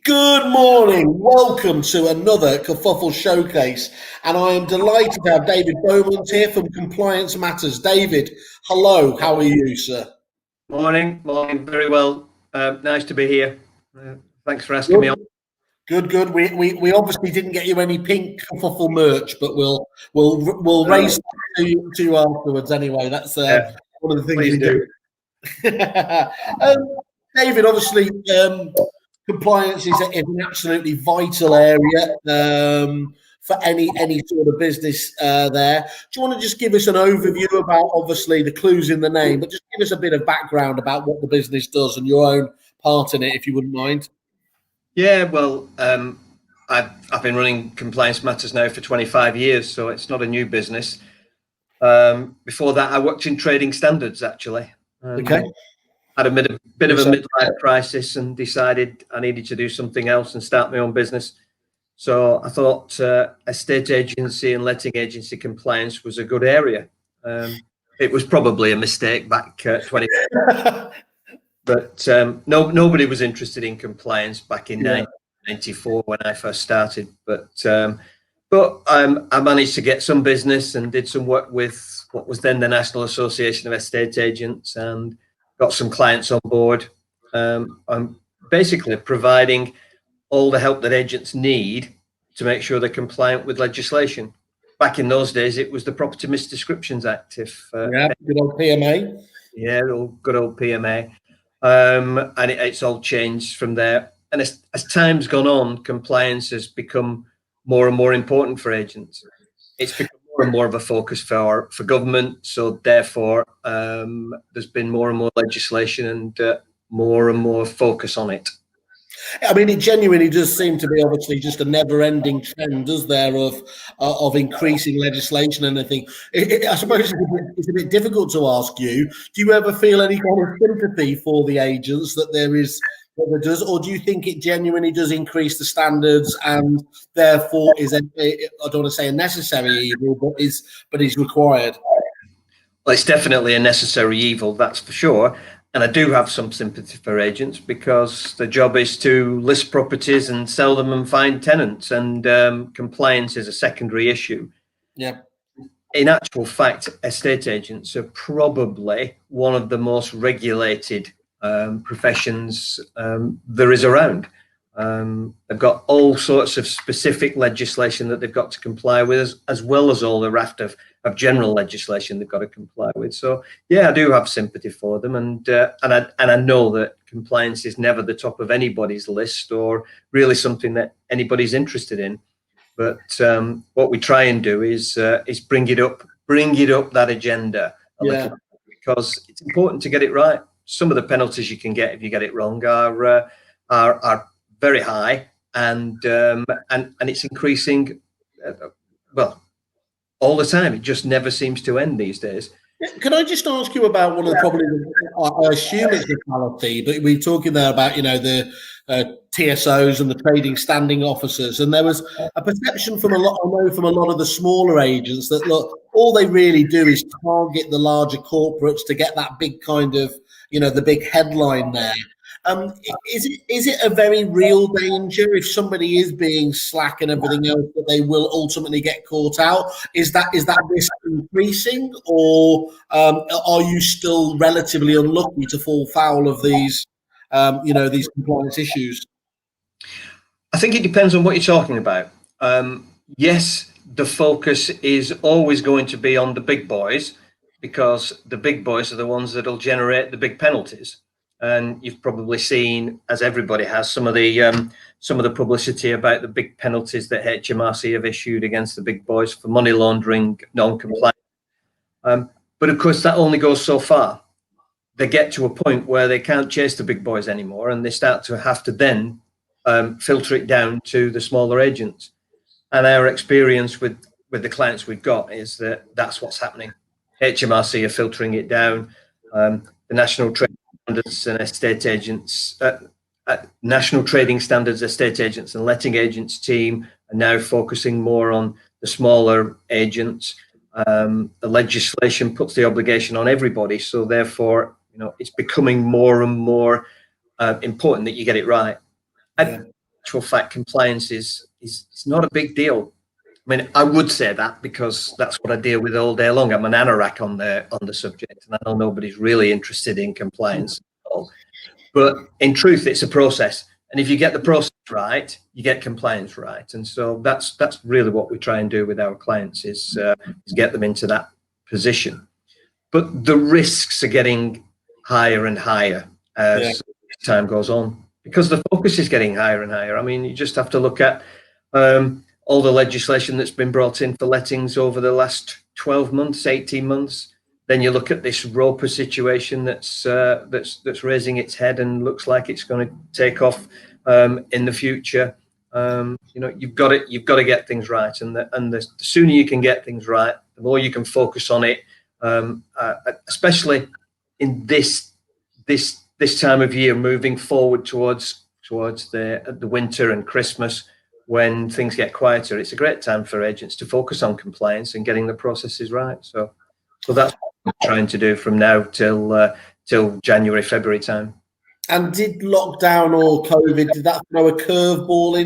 Good morning. Welcome to another Kerfuffle showcase, and I am delighted to have David Bowman here from Compliance Matters. David, hello. How are you, sir? Morning, very well. Nice to be here. Thanks for asking me on. Good. We obviously didn't get you any pink Kerfuffle merch, but we'll raise that to you afterwards anyway. That's one of the things Please we do. David, obviously, compliance is an absolutely vital area for any sort of business there. Do you want to just give us an overview about, obviously, the clues in the name, but just give us a bit of background about what the business does and your own part in it, if you wouldn't mind? Yeah, well, I've been running Compliance Matters now for 25 years, so it's not a new business. Before that, I worked in trading standards, actually. Okay. Had a bit of a midlife crisis and decided I needed to do something else and start my own business. So I thought estate agency and letting agency compliance was a good area. It was probably a mistake back 20, but nobody was interested in compliance back in 1994 when I first started. But I managed to get some business and did some work with what was then the National Association of Estate Agents and got some clients on board. I'm basically providing all the help that agents need to make sure they're compliant with legislation. Back in those days, it was the Property Misdescriptions Act. Good old PMA. Yeah, good old PMA. And it's all changed from there. And as time's gone on, compliance has become more and more important for agents. It's become more and more of a focus for government. So therefore, there's been more and more legislation and more focus on it. I mean, it genuinely does seem to be obviously just a never-ending trend, does there, of increasing legislation and everything. I suppose it's a bit difficult to ask you. Do you ever feel any kind of sympathy for the agents that there does, or do you think it genuinely does increase the standards and therefore I don't want to say a necessary evil, but is required? Well, it's definitely a necessary evil, that's for sure. And I do have some sympathy for agents because the job is to list properties and sell them and find tenants, and compliance is a secondary issue. Yeah. In actual fact, estate agents are probably one of the most regulated professions there is around. They've got all sorts of specific legislation that they've got to comply with, as well as all the raft of general legislation they've got to comply with. So yeah, I do have sympathy for them, and I know that compliance is never the top of anybody's list or really something that anybody's interested in. But what we try and do is bring it up that agenda a little, because it's important to get it right. Some of the penalties you can get if you get it wrong are very high, and it's increasing, well, all the time. It just never seems to end these days. Can I just ask you about one of the problems? I assume it's legality, but we're talking there about the TSOs and the trading standing officers, and there was a perception from a lot of the smaller agents that look, all they really do is target the larger corporates to get that big kind of the big headline there. Is it a very real danger if somebody is being slack and everything else that they will ultimately get caught out? Is that risk increasing, or are you still relatively unlucky to fall foul of these these compliance issues? I think it depends on what you're talking about. Yes, the focus is always going to be on the big boys, because the big boys are the ones that'll generate the big penalties. And you've probably seen, as everybody has, some of the publicity about the big penalties that HMRC have issued against the big boys for money laundering, non-compliance. But of course, that only goes so far. They get to a point where they can't chase the big boys anymore, and they start to have to then filter it down to the smaller agents. And our experience with the clients we've got is that that's what's happening. HMRC are filtering it down. The National Trading Standards and Estate Agents, National Trading Standards, Estate Agents and Letting Agents team are now focusing more on the smaller agents. The legislation puts the obligation on everybody, so therefore, it's becoming more and more important that you get it right. actual fact, compliance is not a big deal. I mean, I would say that because that's what I deal with all day long. I'm an anorak on the subject, and I know nobody's really interested in compliance at all. But in truth, it's a process, and if you get the process right, you get compliance right. And so that's really what we try and do with our clients is get them into that position. But the risks are getting higher and higher as time goes on because the focus is getting higher and higher. I mean, you just have to look at all the legislation that's been brought in for lettings over the last 12 months, 18 months. Then you look at this ROPA situation that's raising its head and looks like it's going to take off in the future. You've got to get things right, and the sooner you can get things right, the more you can focus on it. Especially in this time of year, moving forward towards the winter and Christmas, when things get quieter, it's a great time for agents to focus on compliance and getting the processes right. So that's what we're trying to do from now till January, February time. And did lockdown or COVID, did that throw a curveball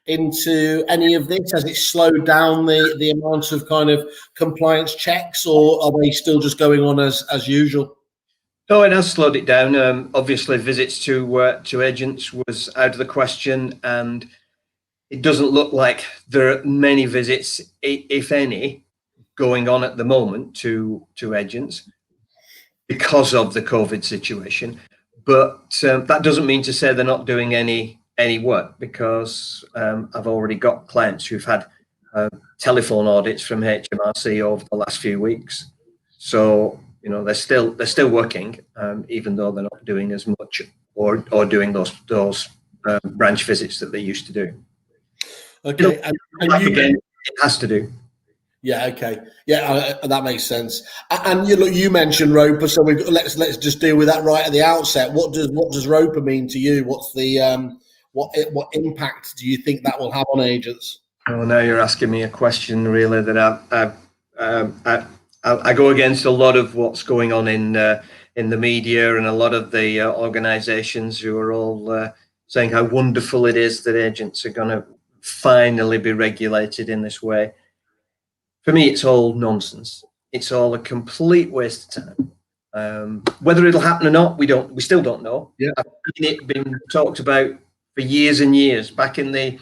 into any of this? Has it slowed down the amount of kind of compliance checks, or are they still just going on as usual? No, it has slowed it down. Obviously, visits to agents was out of the question, and it doesn't look like there are many visits, if any, going on at the moment to agents because of the COVID situation. But that doesn't mean to say they're not doing any work, because I've already got clients who've had telephone audits from HMRC over the last few weeks. So they're still working, even though they're not doing as much or doing those branch visits that they used to do. Okay, again, it has to do. Yeah. Okay. Yeah, that makes sense. And you mentioned ROPA, so let's just deal with that right at the outset. What does ROPA mean to you? What's the what impact do you think that will have on agents? Oh, now you're asking me a question really that I go against a lot of what's going on in the media and a lot of the organisations who are all saying how wonderful it is that agents are going to finally be regulated in this way. For me, it's all nonsense. It's all a complete waste of time. Whether it'll happen or not, we still don't know. Yeah. I've seen it been talked about for years and years. Back when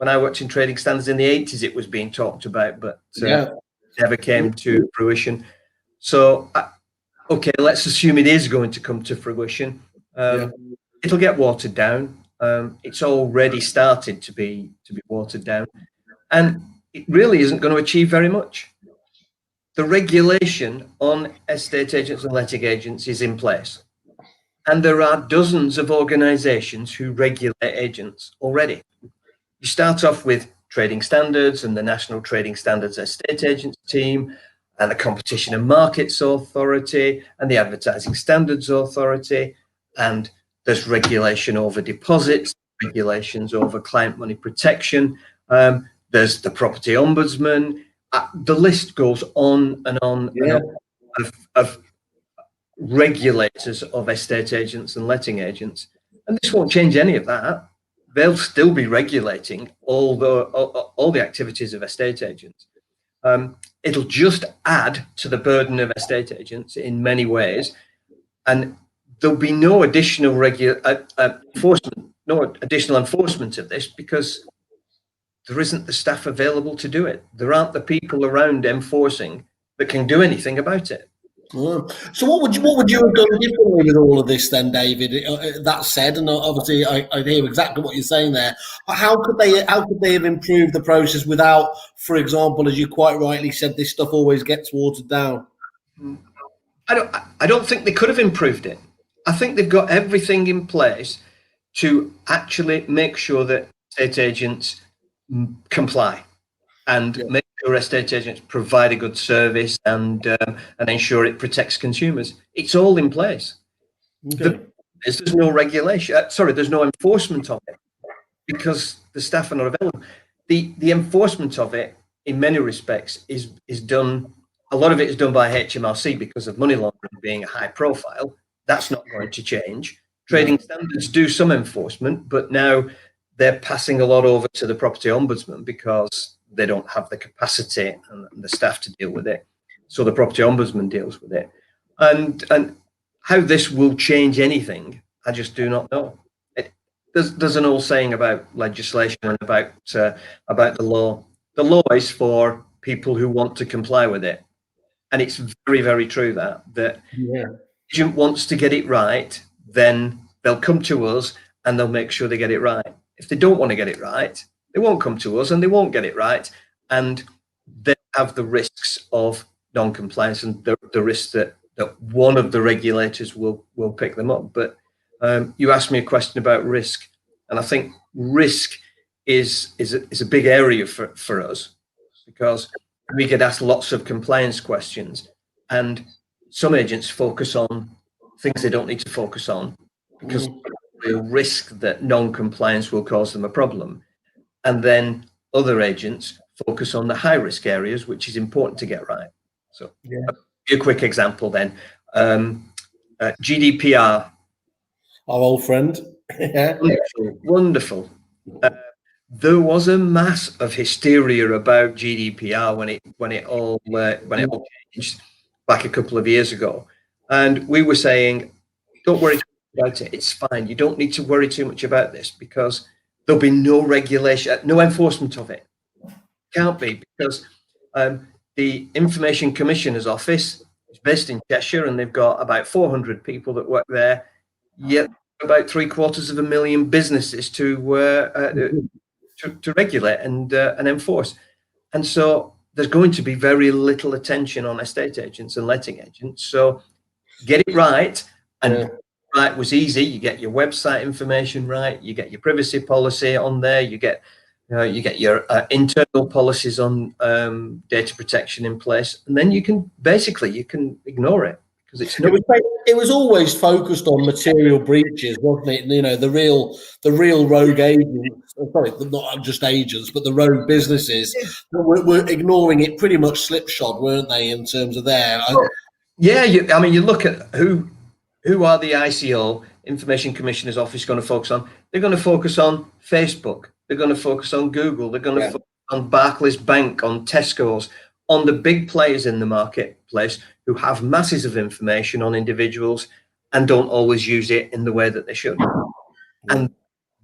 I worked in trading standards in the 80s, it was being talked about, but never came to fruition. So, okay, let's assume it is going to come to fruition. It'll get watered down. It's already started to be watered down, and it really isn't going to achieve very much. The regulation on estate agents and letting agents is in place, and there are dozens of organisations who regulate agents already. You start off with trading standards and the National Trading Standards Estate Agents Team, and the Competition and Markets Authority, and the Advertising Standards Authority, and there's regulation over deposits, regulations over client money protection. There's the Property Ombudsman. The list goes on and on and on of regulators of estate agents and letting agents, and this won't change any of that. They'll still be regulating all the activities of estate agents. It'll just add to the burden of estate agents in many ways, and there'll be no additional enforcement of this, because there isn't the staff available to do it. There aren't the people around enforcing that can do anything about it. So what would you have done differently with all of this then, David? That said, and obviously I hear exactly what you're saying there. How could they have improved the process without, for example, as you quite rightly said, this stuff always gets watered down? I don't think they could have improved it. I think they've got everything in place to actually make sure that estate agents comply and make sure estate agents provide a good service and ensure it protects consumers. It's all in place. Okay. There's no regulation. There's no enforcement of it because the staff are not available. The enforcement of it, in many respects, is done. A lot of it is done by HMRC because of money laundering being a high profile. That's not going to change. Trading standards do some enforcement, but now they're passing a lot over to the property ombudsman because they don't have the capacity and the staff to deal with it. So the property ombudsman deals with it. And how this will change anything, I just do not know. There's an old saying about legislation and about the law. The law is for people who want to comply with it, and it's very, very true that agent wants to get it right, then they'll come to us and they'll make sure they get it right. If they don't want to get it right, they won't come to us and they won't get it right, and they have the risks of non-compliance and the risk that one of the regulators will pick them up. But you asked me a question about risk, and I think risk is a big area for us, because we get asked lots of compliance questions, and some agents focus on things they don't need to focus on because they risk that non-compliance will cause them a problem, and then other agents focus on the high-risk areas, which is important to get right. So a quick example then. GDPR. Our old friend. Wonderful. There was a mass of hysteria about GDPR when it all changed back a couple of years ago, and we were saying, don't worry about it. It's fine. You don't need to worry too much about this because there'll be no regulation, no enforcement of it. Can't be, because the Information Commissioner's Office is based in Cheshire, and they've got about 400 people that work there. Yet about 750,000 businesses to regulate and enforce, and so there's going to be very little attention on estate agents and letting agents. So get it right, and right was easy. You get your website information right, you get your privacy policy on there, you get your internal policies on data protection in place, and then you can ignore it. It was always focused on material breaches, wasn't it? You know, the real rogue agents, sorry, not just agents, but the rogue businesses were ignoring it pretty much slipshod, weren't they, in terms of their? Yeah, you look at who are the ICO, Information Commissioner's Office, going to focus on? They're going to focus on Facebook. They're going to focus on Google. They're going to focus on Barclays Bank, on Tesco's, on the big players in the marketplace who have masses of information on individuals and don't always use it in the way that they should. And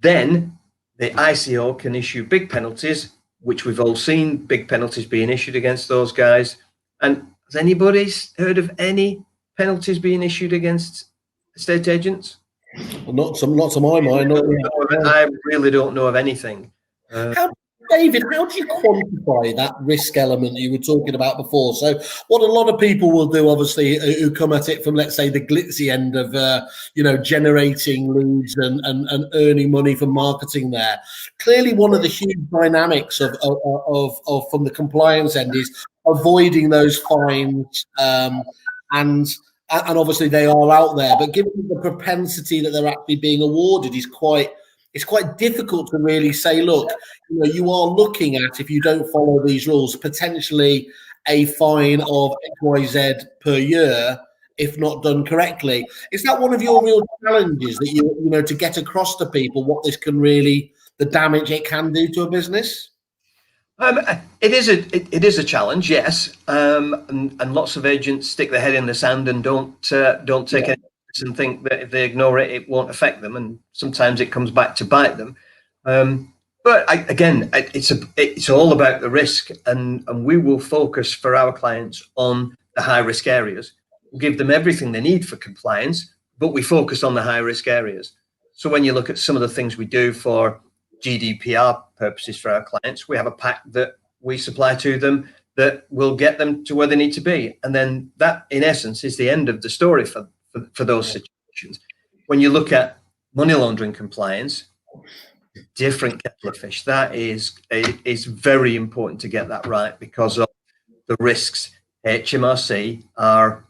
then the ICO can issue big penalties, which we've all seen big penalties being issued against those guys. And has anybody heard of any penalties being issued against estate agents? Well, not to my mind. I really don't know of anything. David, how do you quantify that risk element that you were talking about before? So what a lot of people will do, obviously, who come at it from, let's say, the glitzy end of, generating leads and earning money from marketing there. Clearly, one of the huge dynamics of from the compliance end is avoiding those fines, and obviously they are out there. But given the propensity that they're actually being awarded it's quite difficult to really say, look, you are looking at, if you don't follow these rules, potentially a fine of XYZ per year if not done correctly. Is that one of your real challenges, that to get across to people what this can really, the damage it can do to a business? It is a challenge, yes, and lots of agents stick their head in the sand and don't take any and think that if they ignore it, it won't affect them, and sometimes it comes back to bite them. But it's all about the risk, and we will focus for our clients on the high risk areas. We'll give them everything they need for compliance, but we focus on the high risk areas. So when you look at some of the things we do for GDPR purposes for our clients, we have a pack that we supply to them that will get them to where they need to be, and then that, in essence, is the end of the story for those situations. When you look at money laundering compliance, different kettle of fish. That is very important to get that right because of the risks. HMRC are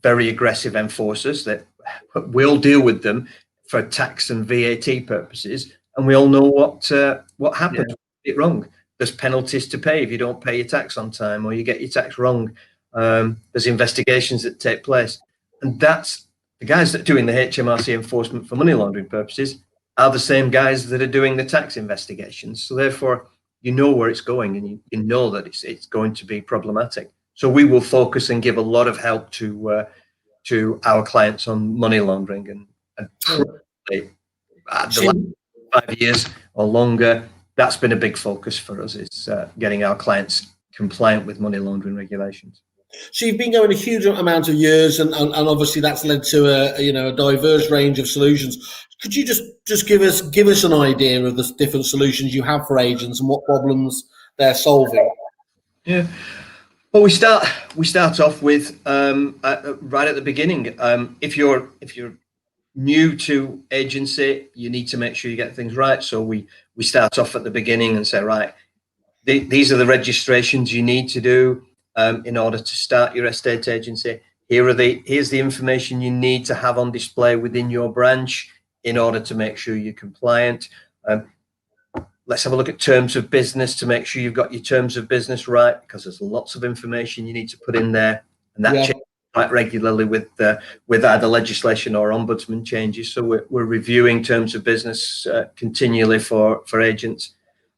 very aggressive enforcers that will deal with them for tax and VAT purposes, and we all know what happens when you get it wrong. There's penalties to pay if you don't pay your tax on time or you get your tax wrong. There's investigations that take place. And that's the guys that are doing the HMRC enforcement for money laundering purposes are the same guys that are doing the tax investigations. So therefore, you know where it's going, and you know that it's going to be problematic. So we will focus and give a lot of help to our clients on money laundering, and probably the last 5 years or longer, that's been a big focus for us, is getting our clients compliant with money laundering regulations. So you've been going a huge amount of years, and obviously that's led to a diverse range of solutions. Could you just give us an idea of the different solutions you have for agents and what problems they're solving? Yeah. Well, we start off with right at the beginning. If you're new to agency, you need to make sure you get things right. So we start off at the beginning and say, right, these are the registrations you need to do in order to start your estate agency. Here's the information you need to have on display within your branch in order to make sure you're compliant. Let's have a look at terms of business to make sure you've got your terms of business right, because there's lots of information you need to put in there, and that changes quite regularly with either legislation or ombudsman changes. So we're reviewing terms of business continually for agents.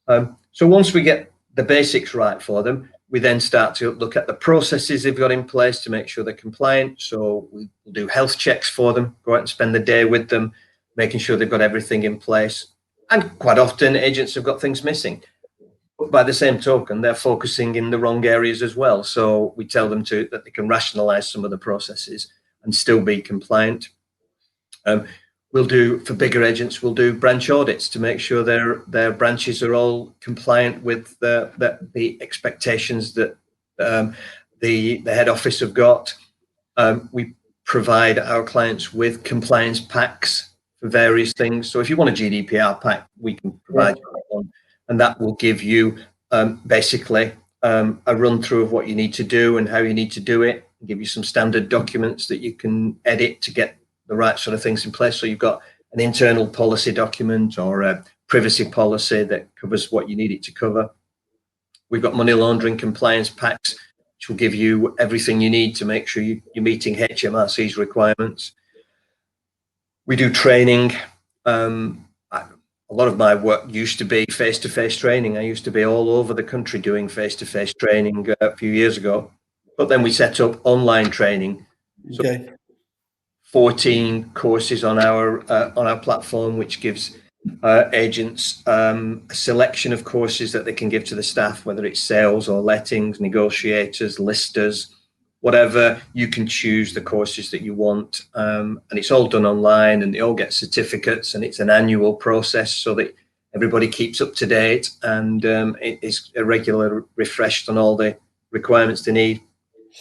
So once we get the basics right for them, we then start to look at the processes they've got in place to make sure they're compliant. So we do health checks for them, go out and spend the day with them, making sure they've got everything in place. And quite often agents have got things missing. But by the same token, they're focusing in the wrong areas as well. So we tell them that they can rationalize some of the processes and still be compliant. We'll do, for bigger agents, we'll do branch audits to make sure their branches are all compliant with the expectations that the head office have got. We provide our clients with compliance packs for various things. So if you want a GDPR pack, we can provide you one, and that will give you basically a run through of what you need to do and how you need to do it, and give you some standard documents that you can edit to get the right sort of things in place. So you've got an internal policy document or a privacy policy that covers what you need it to cover. We've got money laundering compliance packs, which will give you everything you need to make sure you're meeting HMRC's requirements. We do training. A lot of my work used to be face-to-face training. I used to be all over the country doing face-to-face training a few years ago, but then we set up online training. So 14 courses on our platform, which gives agents a selection of courses that they can give to the staff, whether it's sales or lettings, negotiators, listers, whatever. You can choose the courses that you want, and it's all done online, and they all get certificates, and it's an annual process so that everybody keeps up to date, and it is regularly refreshed on all the requirements they need.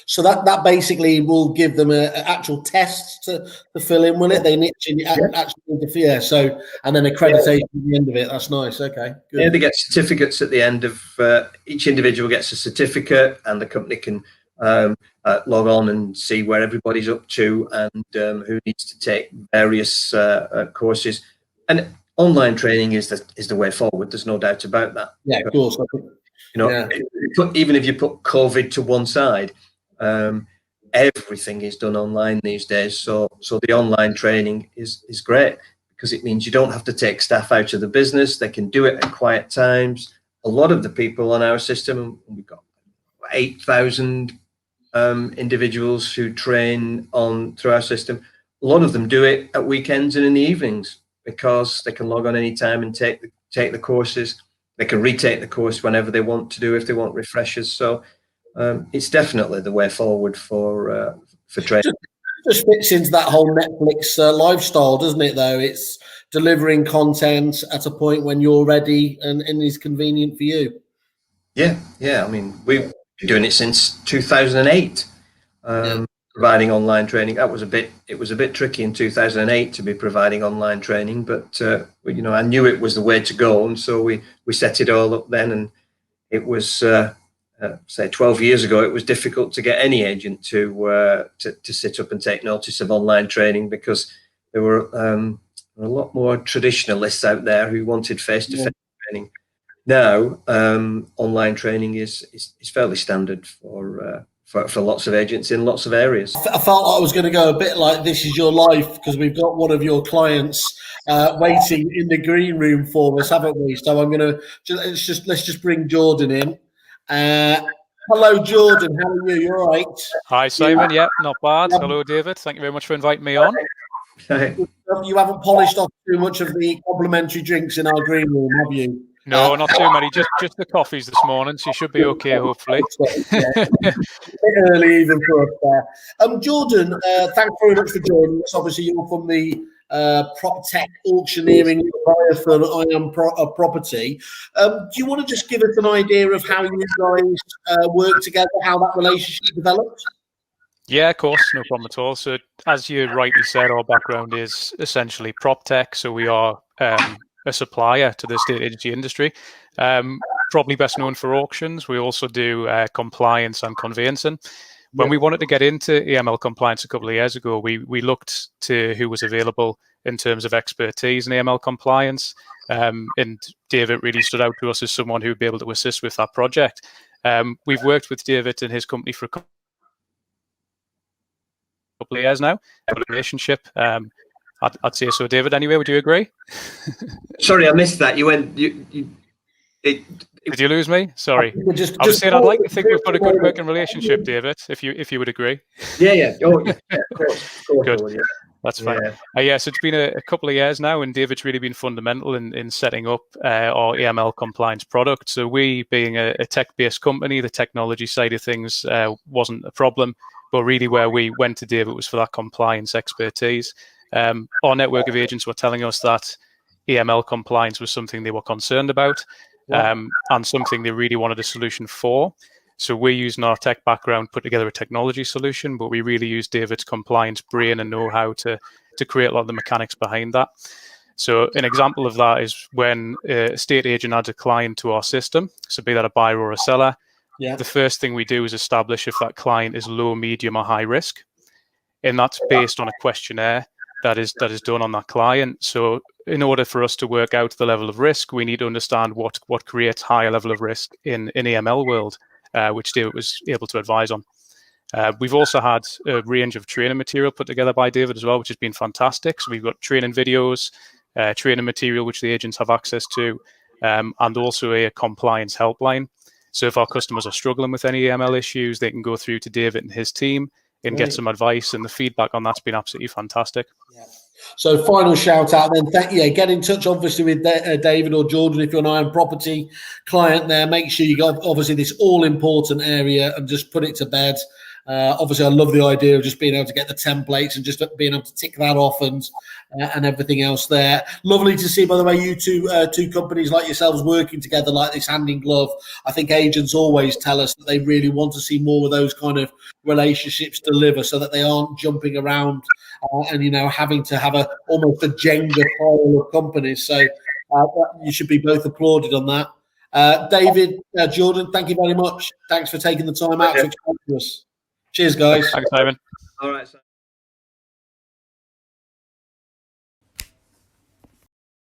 So that basically will give them an actual test to fill in, will it? They actually so, and then accreditation at the end of it. That's nice. Okay, good. Yeah, they get certificates at the end of each individual gets a certificate, and the company can log on and see where everybody's up to, and who needs to take various courses. And online training is the way forward. There's no doubt about that. Yeah, of course. Even if you put COVID to one side, everything is done online these days. So the online training is great, because it means you don't have to take staff out of the business. They can do it at quiet times. A lot of the people on our system, we've got 8,000 individuals who train through our system. A lot of them do it at weekends and in the evenings, because they can log on anytime and take the courses. They can retake the course whenever they want to do, if they want refreshers. So it's definitely the way forward for training. Just fits into that whole Netflix lifestyle, doesn't it? Though it's delivering content at a point when you're ready and is convenient for you. Yeah. I mean, we've been doing it since 2008, providing online training. It was a bit tricky in 2008 to be providing online training, but I knew it was the way to go, and so we set it all up then. And it was say 12 years ago, it was difficult to get any agent to sit up and take notice of online training, because there were a lot more traditionalists out there who wanted face-to-face training. Now, online training is fairly standard for lots of agents in lots of areas. I felt I was going to go a bit like This Is Your Life, because we've got one of your clients waiting in the green room for us, haven't we? So I'm going to let's just bring Jordan in. Hello, Jordan. How are you? You all right? Hi, Simon. Yeah, not bad. Hello, David. Thank you very much for inviting me on. You haven't polished off too much of the complimentary drinks in our green room, have you? No, not too many. Just the coffees this morning. So you should be okay, hopefully. Early even for us there. Jordan, thanks very much for joining us. Obviously, you're from the prop tech auctioneering buyer for I Am Property. Do you want to just give us an idea of how you guys work together, how that relationship developed? Yeah, of course, no problem at all. So, as you rightly said, our background is essentially prop tech. So we are a supplier to the estate agency industry. Probably best known for auctions. We also do compliance and conveyancing. When we wanted to get into AML compliance a couple of years ago, we looked to who was available in terms of expertise in AML compliance. And David really stood out to us as someone who would be able to assist with that project. We've worked with David and his company for a couple of years now. A relationship. I'd say so. David, anyway, would you agree? Sorry, I missed that. You went. Did you lose me? Sorry. I was saying I'd like to think we've got a good working relationship, David, if you would agree. Yeah. Oh, yeah, of course. Good. Yeah. That's fine. Yes, it's been a couple of years now, and David's really been fundamental in setting up our AML compliance product. So we, being a tech-based company, the technology side of things wasn't a problem, but really where we went to David was for that compliance expertise. Our network of agents were telling us that AML compliance was something they were concerned about. And something they really wanted a solution for. So we're using our tech background, put together a technology solution, but we really use David's compliance brain and know-how to create a lot of the mechanics behind that. So an example of that is when a estate agent adds a client to our system, so be that a buyer or a seller, the first thing we do is establish if that client is low, medium, or high risk. And that's based on a questionnaire that is done on that client. So in order for us to work out the level of risk, we need to understand what creates higher level of risk in AML world, which David was able to advise on. We've also had a range of training material put together by David as well, which has been fantastic. So we've got training videos, training material which the agents have access to, and also a compliance helpline. So if our customers are struggling with any AML issues, they can go through to David and his team and get some advice, and the feedback on that's been absolutely fantastic. Yeah. So final shout out then. Get in touch obviously with David or Jordan if you're an I Am Property client there. Make sure you got obviously this all important area and just put it to bed. Obviously, I love the idea of just being able to get the templates and just being able to tick that off and everything else there. Lovely to see, by the way, you two companies like yourselves working together like this, hand in glove. I think agents always tell us that they really want to see more of those kind of relationships deliver, so that they aren't jumping around and having to have almost a Jenga pile of companies. So you should be both applauded on that. David, Jordan, thank you very much. Thanks for taking the time out to explain to us. Cheers, guys. Thanks, Simon. All right.